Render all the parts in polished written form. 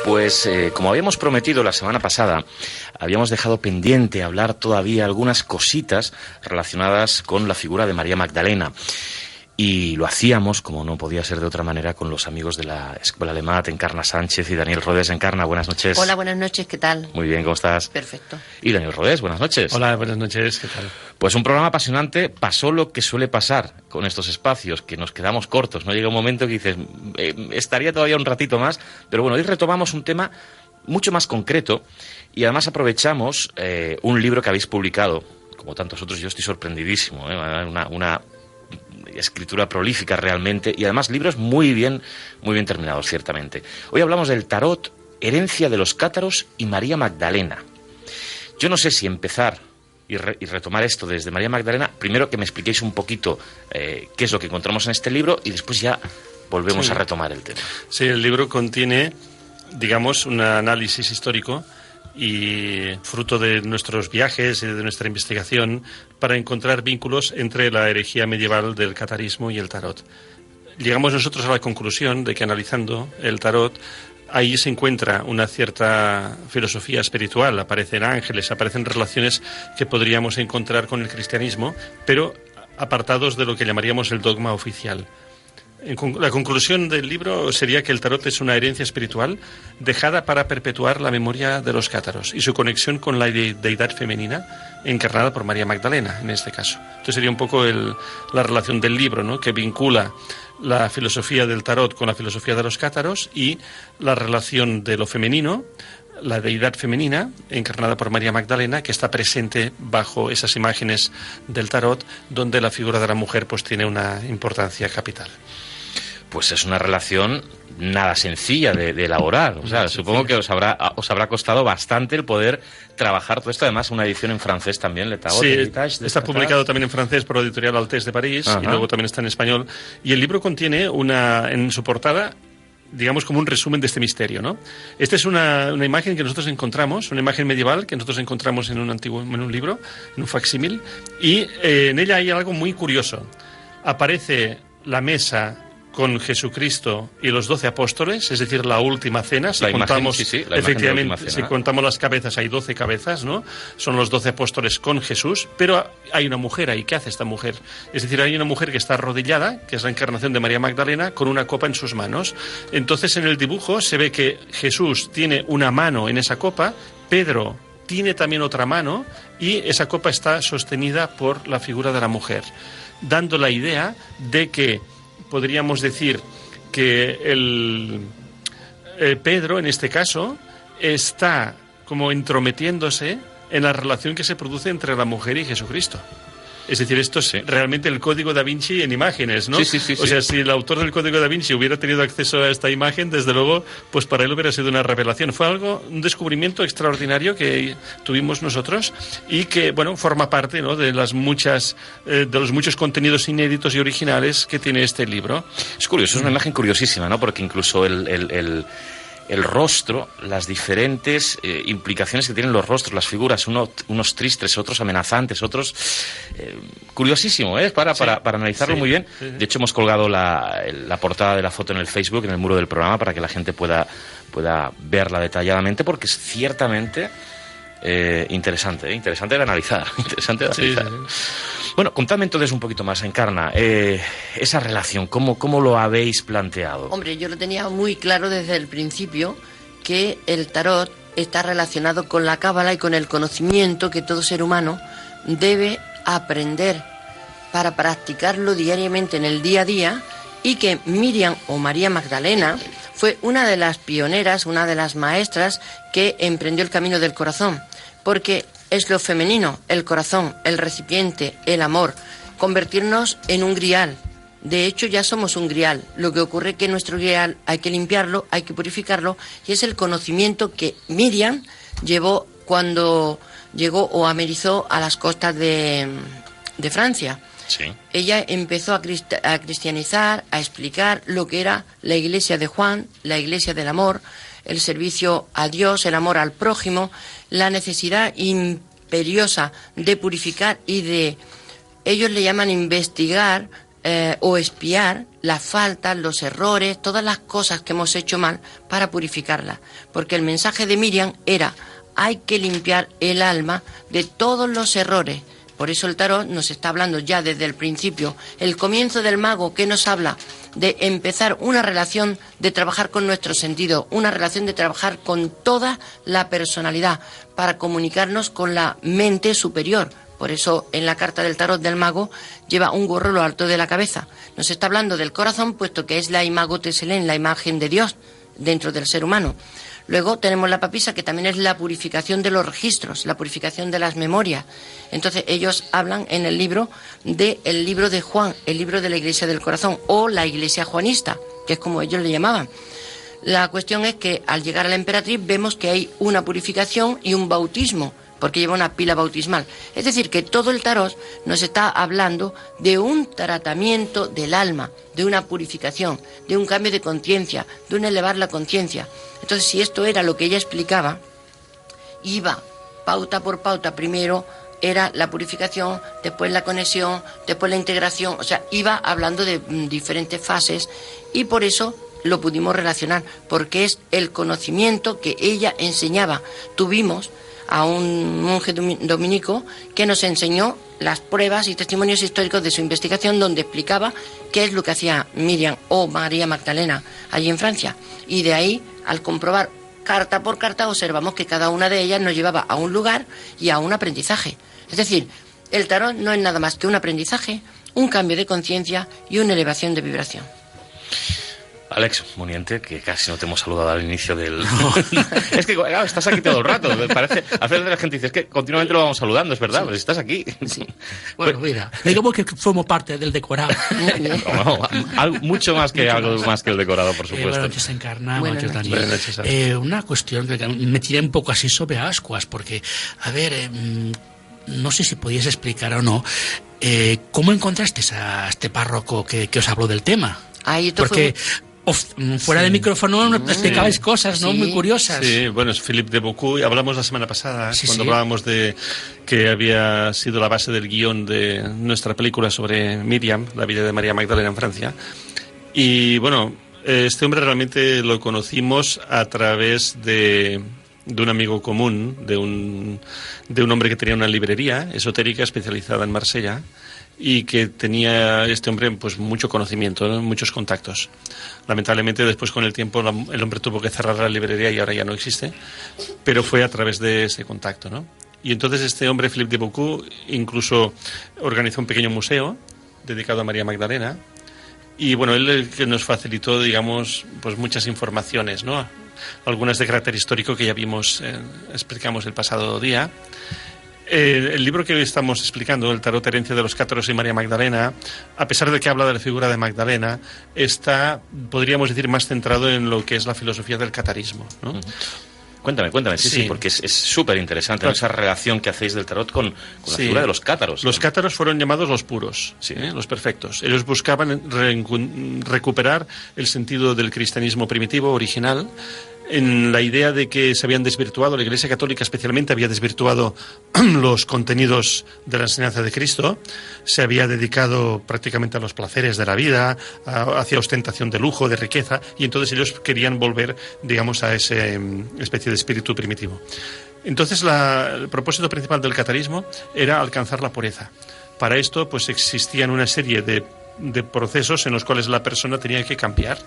Pues como habíamos prometido la semana pasada, habíamos dejado pendiente hablar todavía algunas cositas relacionadas con la figura de María Magdalena. Y lo hacíamos, como no podía ser de otra manera, con los amigos de la Escuela de Mat, Encarna Sánchez y Daniel Rodés. Encarna, buenas noches. Hola, buenas noches, ¿qué tal? Muy bien, ¿cómo estás? Perfecto. Y Daniel Rodés, buenas noches. Hola, buenas noches, ¿qué tal? Pues un programa apasionante. Pasó lo que suele pasar con estos espacios, que nos quedamos cortos, ¿no? Llega un momento que dices, estaría todavía un ratito más, pero bueno, hoy retomamos un tema mucho más concreto y además aprovechamos un libro que habéis publicado, como tantos otros. Yo estoy sorprendidísimo, una escritura prolífica realmente, y además libros muy bien terminados, ciertamente. Hoy hablamos del tarot, herencia de los cátaros y María Magdalena. Yo no sé si empezar y retomar esto desde María Magdalena, primero que me expliquéis un poquito qué es lo que encontramos en este libro y después ya volvemos a retomar el tema. Sí, el libro contiene, digamos, un análisis histórico y fruto de nuestros viajes y de nuestra investigación para encontrar vínculos entre la herejía medieval del catarismo y el tarot. Llegamos nosotros a la conclusión de que analizando el tarot, ahí se encuentra una cierta filosofía espiritual, aparecen ángeles, aparecen relaciones que podríamos encontrar con el cristianismo, pero apartados de lo que llamaríamos el dogma oficial. La conclusión del libro sería que el tarot es una herencia espiritual dejada para perpetuar la memoria de los cátaros y su conexión con la deidad femenina encarnada por María Magdalena, en este caso. Entonces sería un poco la relación del libro, ¿no?, que vincula la filosofía del tarot con la filosofía de los cátaros y la relación de lo femenino, la deidad femenina encarnada por María Magdalena, que está presente bajo esas imágenes del tarot, donde la figura de la mujer pues tiene una importancia capital. Pues es una relación nada sencilla de elaborar. O sea, supongo que os habrá costado bastante el poder trabajar todo esto. Además, una edición en francés también, Le Tarot. Sí, está publicado también en francés por Editorial Altés de París. Ajá. Y luego también está en español. Y el libro contiene en su portada, digamos, como un resumen de este misterio, ¿no? Esta es una imagen que nosotros encontramos, una imagen medieval que nosotros encontramos en un libro, en un facsímil, y en ella hay algo muy curioso. Aparece la mesa con Jesucristo y los 12 apóstoles, es decir, la última cena. Si contamos, efectivamente, si contamos las cabezas, hay 12 cabezas, ¿no? Son los 12 apóstoles con Jesús, pero hay una mujer ahí. ¿Qué hace esta mujer? Es decir, hay una mujer que está arrodillada, que es la encarnación de María Magdalena, con una copa en sus manos. Entonces, en el dibujo se ve que Jesús tiene una mano en esa copa, Pedro tiene también otra mano, y esa copa está sostenida por la figura de la mujer, dando la idea de que podríamos decir que Pedro, en este caso, está como entrometiéndose en la relación que se produce entre la mujer y Jesucristo. Es decir, esto es realmente el Código da Vinci en imágenes, ¿no? Sí. O sea, si el autor del Código da Vinci hubiera tenido acceso a esta imagen, desde luego, pues para él hubiera sido una revelación. Fue un descubrimiento extraordinario que tuvimos nosotros y que, bueno, forma parte, ¿no?, de los muchos contenidos inéditos y originales que tiene este libro. Es curioso, es una imagen curiosísima, ¿no? Porque incluso el rostro, las diferentes implicaciones que tienen los rostros, las figuras, unos tristes, otros amenazantes, otros... curiosísimo, para analizarlo muy bien. De hecho, hemos colgado la portada de la foto en el Facebook, en el muro del programa, para que la gente pueda verla detalladamente, porque es ciertamente interesante de analizar. Sí. Bueno, contadme entonces un poquito más, Encarna, esa relación, ¿cómo lo habéis planteado? Hombre, yo lo tenía muy claro desde el principio, que el tarot está relacionado con la cábala y con el conocimiento que todo ser humano debe aprender para practicarlo diariamente en el día a día, y que Miriam o María Magdalena fue una de las pioneras, una de las maestras que emprendió el camino del corazón, porque es lo femenino, el corazón, el recipiente, el amor, convertirnos en un grial. De hecho, ya somos un grial. Lo que ocurre es que nuestro grial hay que limpiarlo, hay que purificarlo, y es el conocimiento que Miriam llevó cuando llegó o amerizó a las costas de Francia. Sí. Ella empezó a cristianizar, a explicar lo que era la iglesia de Juan, la iglesia del amor, el servicio a Dios, el amor al prójimo, la necesidad imperiosa de purificar y de... Ellos le llaman investigar o expiar las faltas, los errores, todas las cosas que hemos hecho mal para purificarlas. Porque el mensaje de Miriam era: hay que limpiar el alma de todos los errores. Por eso el tarot nos está hablando ya desde el principio, el comienzo del mago, que nos habla de empezar una relación, de trabajar con nuestro sentido, una relación de trabajar con toda la personalidad para comunicarnos con la mente superior. Por eso en la carta del tarot del mago lleva un gorro a lo alto de la cabeza. Nos está hablando del corazón, puesto que es la imago teselén, la imagen de Dios dentro del ser humano. Luego tenemos la papisa, que también es la purificación de los registros, la purificación de las memorias. Entonces ellos hablan en el libro de Juan, el libro de la Iglesia del Corazón, o la Iglesia Juanista, que es como ellos le llamaban. La cuestión es que al llegar a la emperatriz vemos que hay una purificación y un bautismo, porque lleva una pila bautismal. Es decir, que todo el tarot nos está hablando de un tratamiento del alma, de una purificación, de un cambio de conciencia, de un elevar la conciencia. Entonces, si esto era lo que ella explicaba, iba pauta por pauta. Primero era la purificación, después la conexión, después la integración. O sea, iba hablando de diferentes fases, y por eso lo pudimos relacionar, porque es el conocimiento que ella enseñaba. Tuvimos a un monje dominico que nos enseñó las pruebas y testimonios históricos de su investigación, donde explicaba qué es lo que hacía Miriam o María Magdalena allí en Francia. Y de ahí, al comprobar carta por carta, observamos que cada una de ellas nos llevaba a un lugar y a un aprendizaje. Es decir, el tarot no es nada más que un aprendizaje, un cambio de conciencia y una elevación de vibración. Alex Muniente, que casi no te hemos saludado al inicio del... Es que, claro, estás aquí todo el rato. Me parece... A veces la gente dice, es que continuamente lo vamos saludando, es verdad, sí. Pues estás aquí. Sí. Bueno, mira, digamos que somos parte del decorado. Mucho más que algo más que el decorado, por supuesto. Buenas noches, Encarna. Buenas noches, Daniel. Una cuestión que me tiré un poco así sobre ascuas, porque, a ver, no sé si podías explicar o no, ¿cómo encontraste a este párroco que os habló del tema? Porque... fuera de micrófono explicabais cosas, ¿no? Sí. Muy curiosas. Sí, bueno, es Philippe de Beaucoup. Hablamos la semana pasada, cuando hablábamos de que había sido la base del guión de nuestra película sobre Miriam, la vida de María Magdalena en Francia. Y bueno, este hombre realmente lo conocimos a través de un amigo común, de un hombre que tenía una librería esotérica especializada en Marsella, y que tenía este hombre pues mucho conocimiento, ¿no? Muchos contactos. Lamentablemente después, con el tiempo, el hombre tuvo que cerrar la librería y ahora ya no existe, pero fue a través de ese contacto, ¿no? Y entonces este hombre, Philippe de Beaucoup, incluso organizó un pequeño museo dedicado a María Magdalena, y bueno, él el que nos facilitó, digamos, pues muchas informaciones, ¿no? Algunas de carácter histórico que ya vimos, explicamos el pasado día. El libro que hoy estamos explicando, el Tarot Herencia de los Cátaros y María Magdalena, a pesar de que habla de la figura de Magdalena, está, podríamos decir, más centrado en lo que es la filosofía del catarismo, ¿no? Uh-huh. Cuéntame, sí, porque es súper interesante, claro, esa relación que hacéis del tarot con la figura de los cátaros. Los cátaros fueron llamados los puros, los perfectos. Ellos buscaban recuperar el sentido del cristianismo primitivo, original, en la idea de que se habían desvirtuado, la Iglesia Católica especialmente había desvirtuado los contenidos de la enseñanza de Cristo, se había dedicado prácticamente a los placeres de la vida, hacia ostentación de lujo, de riqueza, y entonces ellos querían volver, digamos, a esa especie de espíritu primitivo. Entonces el propósito principal del catarismo era alcanzar la pureza. Para esto pues existían una serie de procesos en los cuales la persona tenía que cambiar,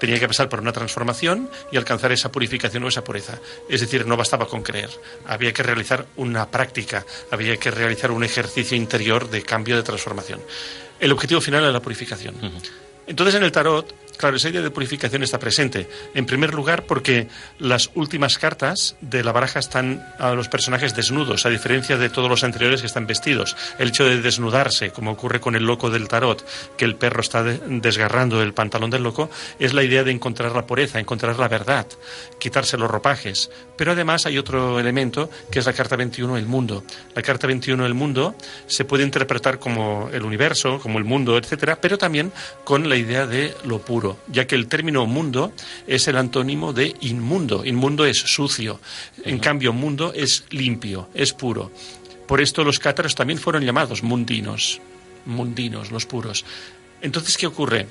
tenía que pasar por una transformación y alcanzar esa purificación o esa pureza. Es decir, no bastaba con creer, había que realizar una práctica, había que realizar un ejercicio interior de cambio, de transformación. El objetivo final era la purificación. Uh-huh. Entonces, en el tarot, claro, esa idea de purificación está presente. En primer lugar, porque las últimas cartas de la baraja están a los personajes desnudos, a diferencia de todos los anteriores que están vestidos. El hecho de desnudarse, como ocurre con el loco del tarot, que el perro está desgarrando el pantalón del loco, es la idea de encontrar la pureza, encontrar la verdad, quitarse los ropajes. Pero además hay otro elemento, que es la carta 21, el mundo. La carta 21, el mundo, se puede interpretar como el universo, como el mundo, etcétera, pero también con la idea de lo puro, ya que el término mundo es el antónimo de inmundo. Inmundo es sucio, en cambio mundo es limpio, es puro. Por esto los cátaros también fueron llamados mundinos, los puros. Entonces, ¿qué ocurre?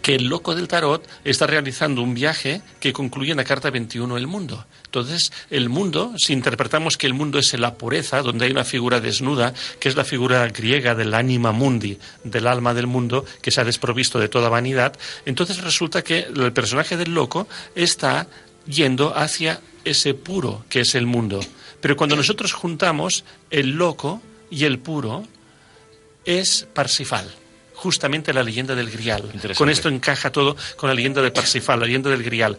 Que el loco del tarot está realizando un viaje que concluye en la carta 21, el mundo. Entonces, el mundo, si interpretamos que el mundo es la pureza, donde hay una figura desnuda, que es la figura griega del anima mundi, del alma del mundo, que se ha desprovisto de toda vanidad, entonces resulta que el personaje del loco está yendo hacia ese puro que es el mundo. Pero cuando nosotros juntamos el loco y el puro, es Parsifal. Justamente la leyenda del Grial. Con esto encaja todo con la leyenda de Parsifal, la leyenda del Grial.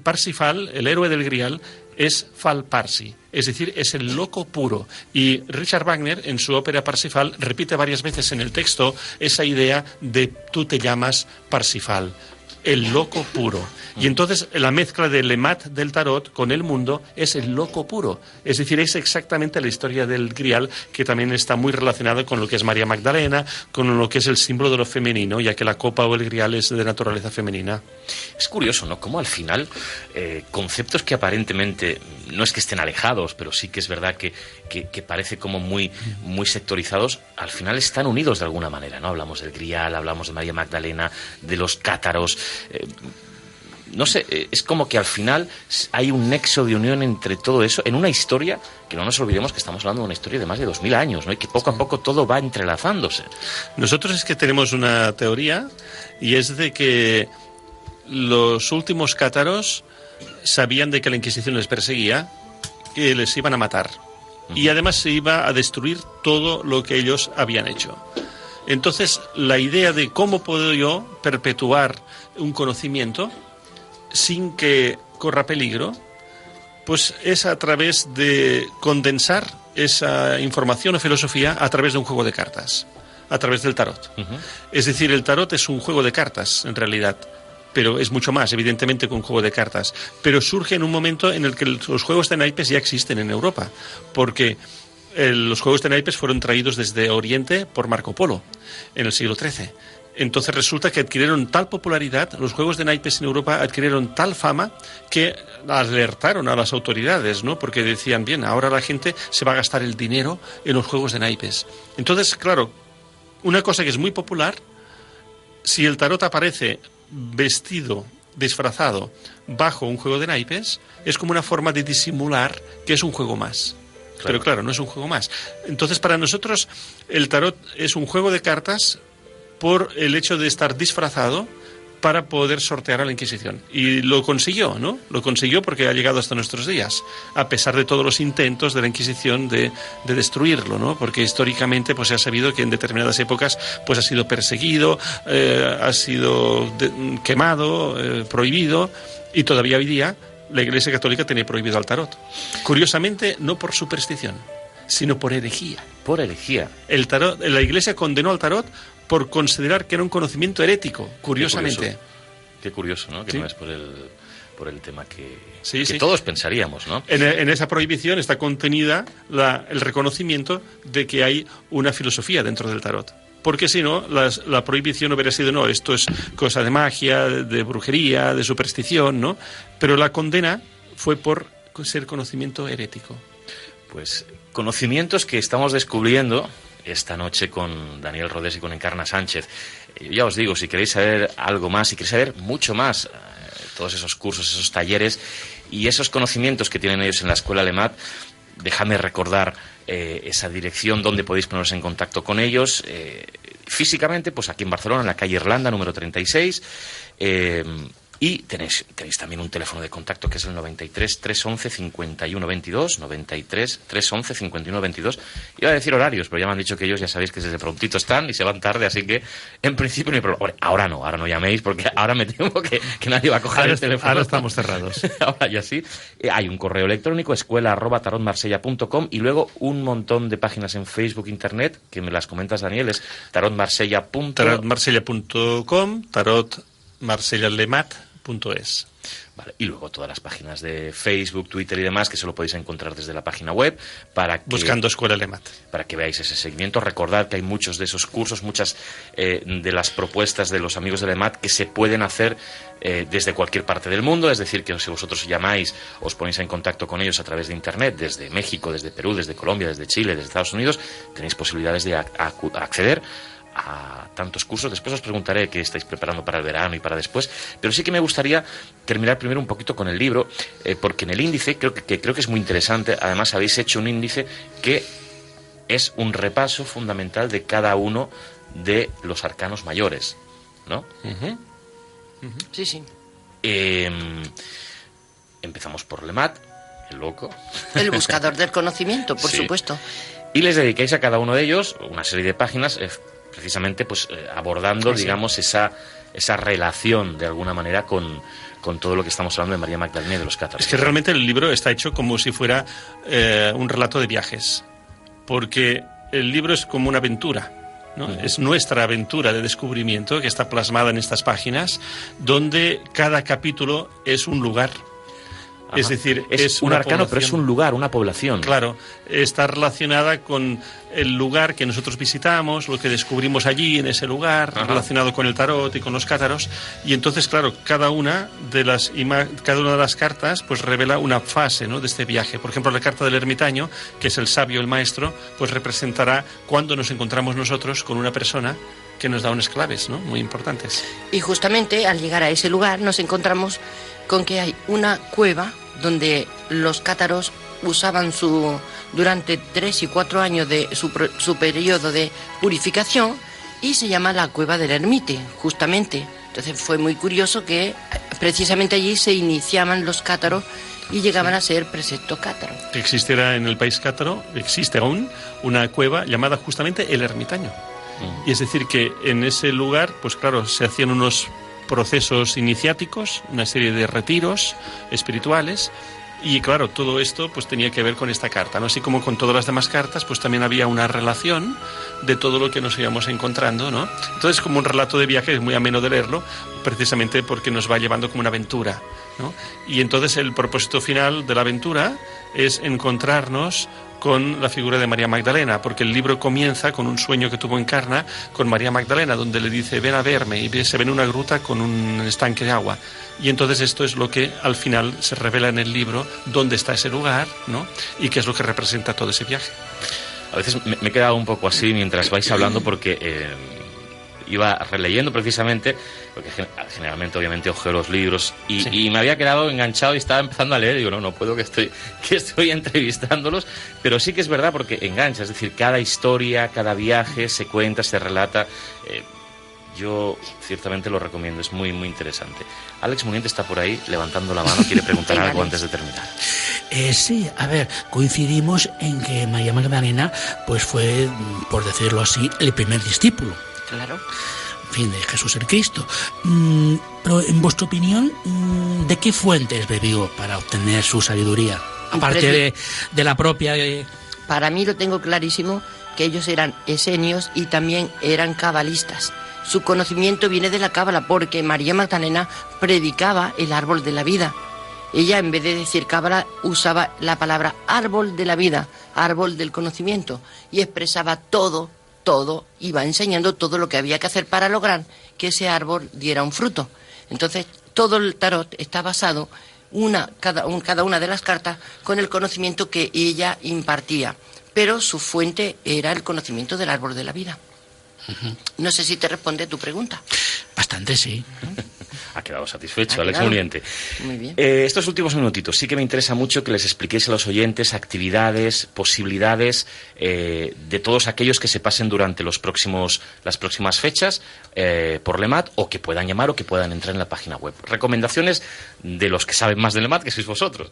Parsifal, el héroe del Grial, es Fal Parsi, es decir, es el loco puro. Y Richard Wagner, en su ópera Parsifal, repite varias veces en el texto esa idea de tú te llamas Parsifal, el loco puro. Y entonces la mezcla del Lemat del tarot con el mundo es el loco puro. Es decir, es exactamente la historia del Grial, que también está muy relacionada con lo que es María Magdalena, con lo que es el símbolo de lo femenino, ya que la copa o el Grial es de naturaleza femenina. Es curioso, ¿no? Cómo al final conceptos que aparentemente no es que estén alejados, pero sí que es verdad que parece como muy sectorizados, al final están unidos de alguna manera, ¿no? Hablamos del Grial, hablamos de María Magdalena, de los cátaros. No sé, es como que al final hay un nexo de unión entre todo eso en una historia que no nos olvidemos que estamos hablando de una historia de más de 2000 años, ¿no? Y que poco a poco todo va entrelazándose. Nosotros es que tenemos una teoría, y es de que los últimos cátaros sabían de que la Inquisición les perseguía y les iban a matar. Y además se iba a destruir todo lo que ellos habían hecho. Entonces, la idea de cómo puedo yo perpetuar un conocimiento sin que corra peligro, pues es a través de condensar esa información o filosofía a través de un juego de cartas, a través del tarot. Es decir, el tarot es un juego de cartas, en realidad, pero es mucho más, evidentemente, que un juego de cartas. Pero surge en un momento en el que los juegos de naipes ya existen en Europa, porque los juegos de naipes fueron traídos desde Oriente por Marco Polo en el siglo XIII. Entonces resulta que adquirieron tal popularidad, los juegos de naipes en Europa adquirieron tal fama que alertaron a las autoridades, ¿no? Porque decían, bien, ahora la gente se va a gastar el dinero en los juegos de naipes. Entonces, claro, una cosa que es muy popular, si el tarot aparece vestido, disfrazado, bajo un juego de naipes, es como una forma de disimular que es un juego más. Claro. Pero claro, no es un juego más. Entonces, para nosotros, el tarot es un juego de cartas por el hecho de estar disfrazado para poder sortear a la Inquisición. Y lo consiguió, ¿no? Lo consiguió porque ha llegado hasta nuestros días, a pesar de todos los intentos de la Inquisición de destruirlo, ¿no? Porque históricamente pues se ha sabido que en determinadas épocas pues ha sido perseguido, ha sido quemado, prohibido, y todavía hoy día la Iglesia Católica tiene prohibido al tarot. Curiosamente, no por superstición, sino por herejía. Por herejía. El tarot, la Iglesia condenó al tarot por considerar que era un conocimiento herético, curiosamente. Qué curioso, ¿no? Que sí. No es por el tema que sí. todos pensaríamos, ¿no? En esa prohibición está contenida el reconocimiento de que hay una filosofía dentro del tarot. Porque si no, la prohibición hubiera sido, no, esto es cosa de magia, de brujería, de superstición, ¿no? Pero la condena fue por ser conocimiento herético. Pues conocimientos que estamos descubriendo esta noche con Daniel Rodés y con Encarna Sánchez. Ya os digo, si queréis saber algo más, si queréis saber mucho más, todos esos cursos, esos talleres y esos conocimientos que tienen ellos en la Escuela Lemat, déjame recordar esa dirección donde podéis poneros en contacto con ellos. Físicamente, pues aquí en Barcelona, en la calle Irlanda, número 36. Y tenéis también un teléfono de contacto que es el 93 311 51 22, 93 311 51 22. Iba a decir horarios, pero ya me han dicho que ellos ya sabéis que desde prontito están y se van tarde, así que en principio no hay problema. Ahora no llaméis porque ahora me temo que nadie va a coger el teléfono. Ahora estamos cerrados. Ahora ya sí. Hay un correo electrónico, escuela@tarotmarsella.com, y luego un montón de páginas en Facebook, Internet, que me las comentas, Daniel, es tarotmarsella.com, tarotmarsella.com, Vale, y luego todas las páginas de Facebook, Twitter y demás, que se lo podéis encontrar desde la página web, buscando Escuela Lemat, para que veáis ese seguimiento. Recordad que hay muchos de esos cursos, muchas de las propuestas de los amigos de Lemat que se pueden hacer desde cualquier parte del mundo. Es decir, que si vosotros llamáis, os ponéis en contacto con ellos a través de Internet, desde México, desde Perú, desde Colombia, desde Chile, desde Estados Unidos, tenéis posibilidades de acceder a tantos cursos. Después os preguntaré qué estáis preparando para el verano y para después, pero sí que me gustaría terminar primero un poquito con el libro, porque en el índice creo que es muy interesante. Además habéis hecho un índice que es un repaso fundamental de cada uno de los arcanos mayores, ¿no? Sí, sí. Empezamos por Lemat, el loco. El buscador del conocimiento, por supuesto. Y les dedicáis a cada uno de ellos una serie de páginas, precisamente pues abordando, digamos, esa relación de alguna manera con todo lo que estamos hablando de María Magdalena y de los cátaros. Es que realmente el libro está hecho como si fuera un relato de viajes, porque el libro es como una aventura, ¿no? Es nuestra aventura de descubrimiento que está plasmada en estas páginas, donde cada capítulo es un lugar. Ajá. Es decir, es un arcano, pero es un lugar, una población. Claro, está relacionada con el lugar que nosotros visitamos, lo que descubrimos allí en ese lugar, relacionado con el tarot y con los cátaros. Y entonces, claro, cada una de las cartas pues revela una fase, ¿no?, de este viaje. Por ejemplo, la carta del ermitaño, que es el sabio, el maestro, pues representará cuando nos encontramos nosotros con una persona que nos da unas claves, ¿no?, muy importantes. Y justamente al llegar a ese lugar nos encontramos con que hay una cueva donde los cátaros usaban durante 3 y 4 años de su periodo de purificación, y se llama la cueva del ermite, justamente. Entonces fue muy curioso que precisamente allí se iniciaban los cátaros y llegaban a ser precepto cátaro. Que existiera en el país cátaro, existe aún una cueva llamada justamente el ermitaño. Y es decir que en ese lugar, pues claro, se hacían unos procesos iniciáticos, una serie de retiros espirituales, y claro, todo esto pues tenía que ver con esta carta, ¿no? Así como con todas las demás cartas, pues también había una relación de todo lo que nos íbamos encontrando, ¿no? Entonces, como un relato de viaje, es muy ameno de leerlo, precisamente porque nos va llevando como una aventura, ¿no? Y entonces el propósito final de la aventura es encontrarnos con la figura de María Magdalena, porque el libro comienza con un sueño que tuvo Encarna con María Magdalena, donde le dice, ven a verme, y se ve en una gruta con un estanque de agua. Y entonces esto es lo que al final se revela en el libro, dónde está ese lugar, ¿no?, y qué es lo que representa todo ese viaje. A veces me he quedado un poco así mientras vais hablando, porque iba releyendo precisamente, porque generalmente obviamente ojeo los libros y me había quedado enganchado y estaba empezando a leer y digo, no puedo, que estoy entrevistándolos, pero sí que es verdad, porque engancha, es decir, cada historia, cada viaje se cuenta, se relata. Yo ciertamente lo recomiendo, es muy, muy interesante. Alex Muniente está por ahí levantando la mano, quiere preguntar algo antes de terminar. Sí, a ver, coincidimos en que María Magdalena pues fue, por decirlo así, el primer discípulo. Claro. En fin, de Jesús el Cristo. Pero en vuestra opinión, ¿de qué fuentes bebió para obtener su sabiduría? Aparte de la propia... Para mí lo tengo clarísimo, que ellos eran esenios y también eran cabalistas. Su conocimiento viene de la cábala, porque María Magdalena predicaba el árbol de la vida. Ella, en vez de decir cábala, usaba la palabra árbol de la vida, árbol del conocimiento, y expresaba todo, iba enseñando todo lo que había que hacer para lograr que ese árbol diera un fruto. Entonces, todo el tarot está basado, cada una de las cartas, con el conocimiento que ella impartía, pero su fuente era el conocimiento del árbol de la vida. No sé si te responde tu pregunta. Bastante, sí. Ha quedado satisfecho, Alex Muniente. Muy bien. Estos últimos minutitos sí que me interesa mucho que les expliquéis a los oyentes actividades, posibilidades de todos aquellos que se pasen durante las próximas fechas por Lemat, o que puedan llamar o que puedan entrar en la página web. Recomendaciones de los que saben más de Lemat, que sois vosotros.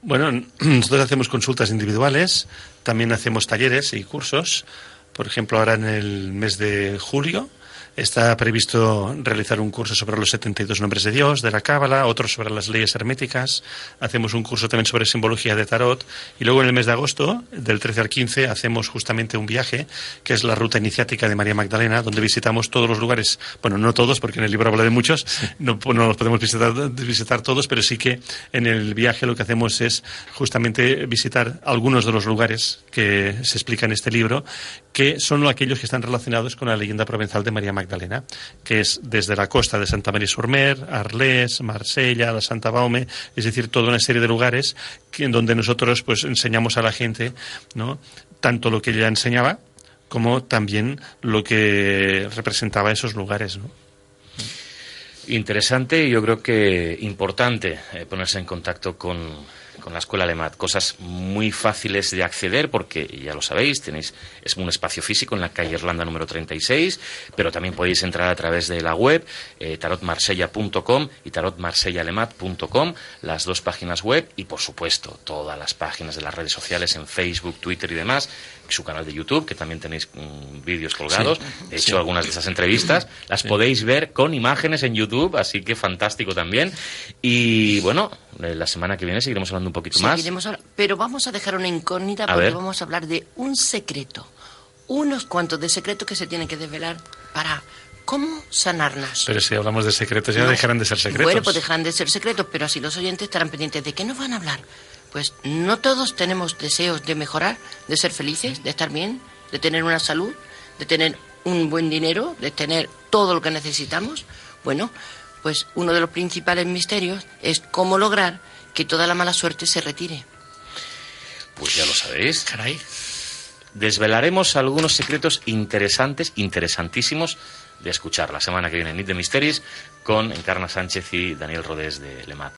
Bueno, nosotros hacemos consultas individuales, también hacemos talleres y cursos. Por ejemplo, ahora en el mes de julio está previsto realizar un curso sobre los 72 nombres de Dios, de la Cábala, otro sobre las leyes herméticas. Hacemos un curso también sobre simbología de tarot. Y luego en el mes de agosto, del 13 al 15, hacemos justamente un viaje, que es la ruta iniciática de María Magdalena, donde visitamos todos los lugares. Bueno, no todos, porque en el libro habla de muchos, no los podemos visitar todos, pero sí que en el viaje lo que hacemos es justamente visitar algunos de los lugares que se explican en este libro, que son aquellos que están relacionados con la leyenda provenzal de María Magdalena, que es desde la costa de Santa María Surmer, Arles, Marsella, la Santa Baume, es decir, toda una serie de lugares en donde nosotros pues enseñamos a la gente, ¿no?, tanto lo que ella enseñaba como también lo que representaba esos lugares, ¿no? Interesante y yo creo que importante ponerse en contacto con la Escuela Lemat. Cosas muy fáciles de acceder porque, ya lo sabéis, es un espacio físico en la calle Irlanda número 36, pero también podéis entrar a través de la web tarotmarsella.com y tarotmarsellalemat.com, las dos páginas web y, por supuesto, todas las páginas de las redes sociales en Facebook, Twitter y demás, su canal de YouTube, que también tenéis vídeos colgados. Sí, de hecho, algunas de esas entrevistas las podéis ver con imágenes en YouTube, así que fantástico también. Y bueno, la semana que viene seguiremos hablando un poquito más. Pero vamos a dejar una incógnita porque vamos a hablar de un secreto, unos cuantos de secretos que se tienen que desvelar para cómo sanarnos. Pero si hablamos de secretos ya dejarán de ser secretos. Bueno, pues dejarán de ser secretos, pero así los oyentes estarán pendientes de qué nos van a hablar. Pues no todos tenemos deseos de mejorar, de ser felices, de estar bien, de tener una salud, de tener un buen dinero, de tener todo lo que necesitamos. Bueno, pues uno de los principales misterios es cómo lograr que toda la mala suerte se retire. Pues ya lo sabéis. Caray. Desvelaremos algunos secretos interesantísimos de escuchar la semana que viene en Nit de Misteris con Encarna Sánchez y Daniel Rodés de Lemat.